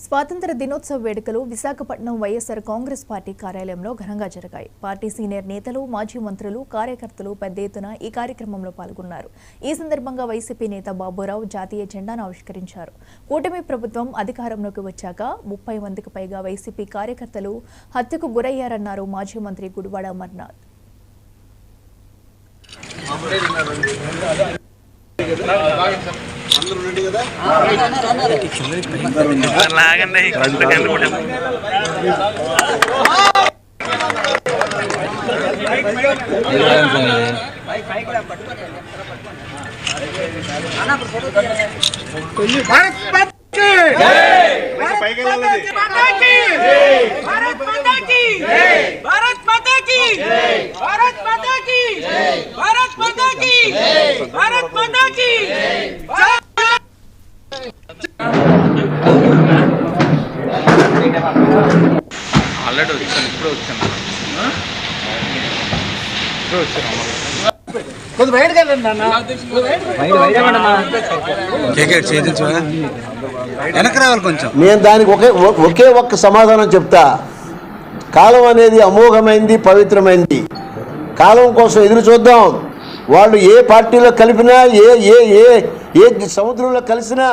స్వాతంత్ర దినోత్సవ వేడుకలు విశాఖపట్నం వైఎస్ఆర్ కాంగ్రెస్ పార్టీ కార్యాలయంలో ఘనంగా జరిగాయి. పార్టీ సీనియర్ నేతలు, మాజీ మంత్రులు, కార్యకర్తలు పెద్ద ఎత్తున ఈ కార్యక్రమంలో పాల్గొన్నారు. ఈ సందర్భంగా వైసీపీ నేత బాబురావు జాతీయ జెండాను ఆవిష్కరించారు. కూటమి ప్రభుత్వం అధికారంలోకి వచ్చాక 30 మందికి పైగా వైసీపీ కార్యకర్తలు హత్యకు గురయ్యారన్నారు మాజీ మంత్రి గుడివాడ అమర్నాథ్. ఆల్రెడీ వచ్చాను, ఇప్పుడు వచ్చాను. నేను దానికి ఒకే ఒక్క సమాధానం చెప్తా. కాలం అనేది అమోఘమైంది, పవిత్రమైంది. కాలం కోసం ఎదురు చూద్దాం. వాళ్ళు ఏ పార్టీలో కలిపినా, ఏ సముద్రంలో కలిసినా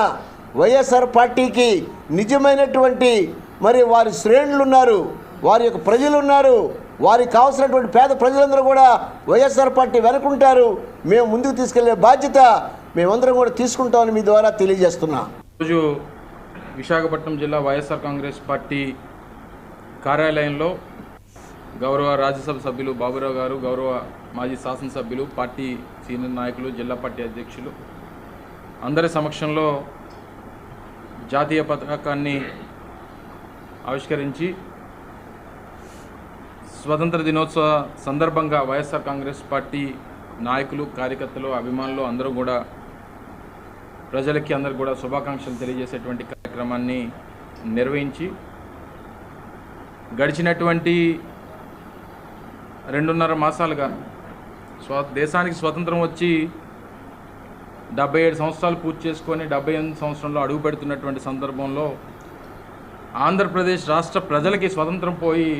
వైఎస్ఆర్ పార్టీకి నిజమైనటువంటి మరి వారి శ్రేణులు ఉన్నారు, వారి యొక్క ప్రజలు ఉన్నారు. వారికి కావాల్సినటువంటి పేద ప్రజలందరూ కూడా వైఎస్ఆర్ పార్టీ వెనుకుంటారు. మేము ముందుకు తీసుకెళ్లే బాధ్యత మేమందరం కూడా తీసుకుంటామని మీ ద్వారా తెలియజేస్తున్నా. ఈరోజు విశాఖపట్నం జిల్లా వైఎస్ఆర్ కాంగ్రెస్ పార్టీ కార్యాలయంలో గౌరవ రాజ్యసభ సభ్యులు బాబురావు గారు, గౌరవ మాజీ శాసనసభ్యులు, పార్టీ సీనియర్ నాయకులు, జిల్లా పార్టీ అధ్యక్షులు అందరి సమక్షంలో జాతీయ పతాకాన్ని ఆవిష్కరించి స్వతంత్ర దినోత్సవ సందర్భంగా వైఎస్ఆర్ కాంగ్రెస్ పార్టీ నాయకులు, కార్యకర్తలు, అభిమానులు అందరూ కూడా ప్రజలకి అందరూ కూడా శుభాకాంక్షలు తెలియజేసేటువంటి కార్యక్రమాన్ని నిర్వహించి గడిచినటువంటి 2.5 మాసాలుగా దేశానికి స్వతంత్రం వచ్చి 77 సంవత్సరాలు పూర్తి చేసుకొని 78 సంవత్సరంలో అడుగు పెడుతున్నటువంటి సందర్భంలో ఆంధ్రప్రదేశ్ రాష్ట్ర ప్రజలకి స్వతంత్రం పోయి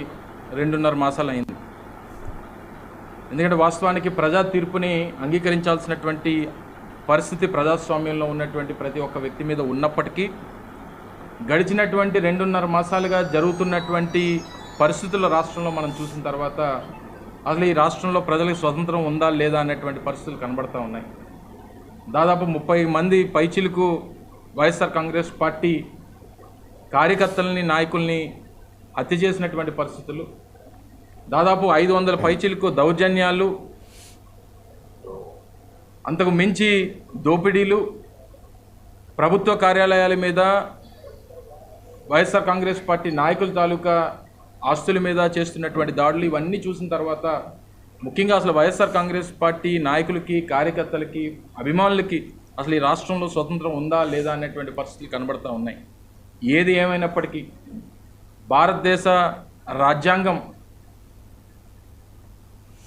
2.5 మాసాలు అయింది. ఎందుకంటే వాస్తవానికి ప్రజా తీర్పుని అంగీకరించాల్సినటువంటి పరిస్థితి ప్రజాస్వామ్యంలో ఉన్నటువంటి ప్రతి ఒక్క వ్యక్తి మీద ఉన్నప్పటికీ గడిచినటువంటి 2.5 మాసాలుగా జరుగుతున్నటువంటి పరిస్థితుల రాష్ట్రంలో మనం చూసిన తర్వాత అసలు ఈ రాష్ట్రంలో ప్రజలకు స్వతంత్రం ఉందా లేదా అనేటువంటి పరిస్థితులు కనబడుతూ ఉన్నాయి. దాదాపు 30 మంది పైచిలకు వైఎస్ఆర్ కాంగ్రెస్ పార్టీ కార్యకర్తలని, నాయకుల్ని హత్య చేసినటువంటి పరిస్థితులు, దాదాపు 500 పైచిలకు దౌర్జన్యాలు, అంతకు మించి దోపిడీలు, ప్రభుత్వ కార్యాలయాల మీద వైఎస్ఆర్ కాంగ్రెస్ పార్టీ నాయకుల తాలూకా ఆస్తుల మీద చేస్తున్నటువంటి దాడులు, ఇవన్నీ చూసిన తర్వాత ముఖ్యంగా అసలు వైఎస్ఆర్ కాంగ్రెస్ పార్టీ నాయకులకి, కార్యకర్తలకి, అభిమానులకి అసలు ఈ రాష్ట్రంలో స్వతంత్రం ఉందా లేదా అనేటువంటి పరిస్థితులు కనబడుతూ ఉన్నాయి. ఏది ఏమైనప్పటికీ భారతదేశ రాజ్యాంగం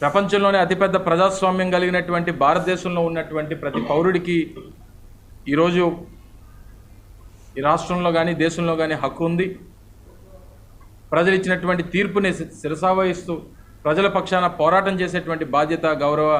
ప్రపంచంలోనే అతిపెద్ద ప్రజాస్వామ్యం కలిగినటువంటి భారతదేశంలో ఉన్నటువంటి ప్రతి పౌరుడికి ఈరోజు ఈ రాష్ట్రంలో కానీ దేశంలో కానీ హక్కు ఉంది. ప్రజలు ఇచ్చినటువంటి తీర్పుని శిరసావహిస్తూ ప్రజల పక్షాన పోరాటం చేసేటువంటి బాధ్యత గౌరవ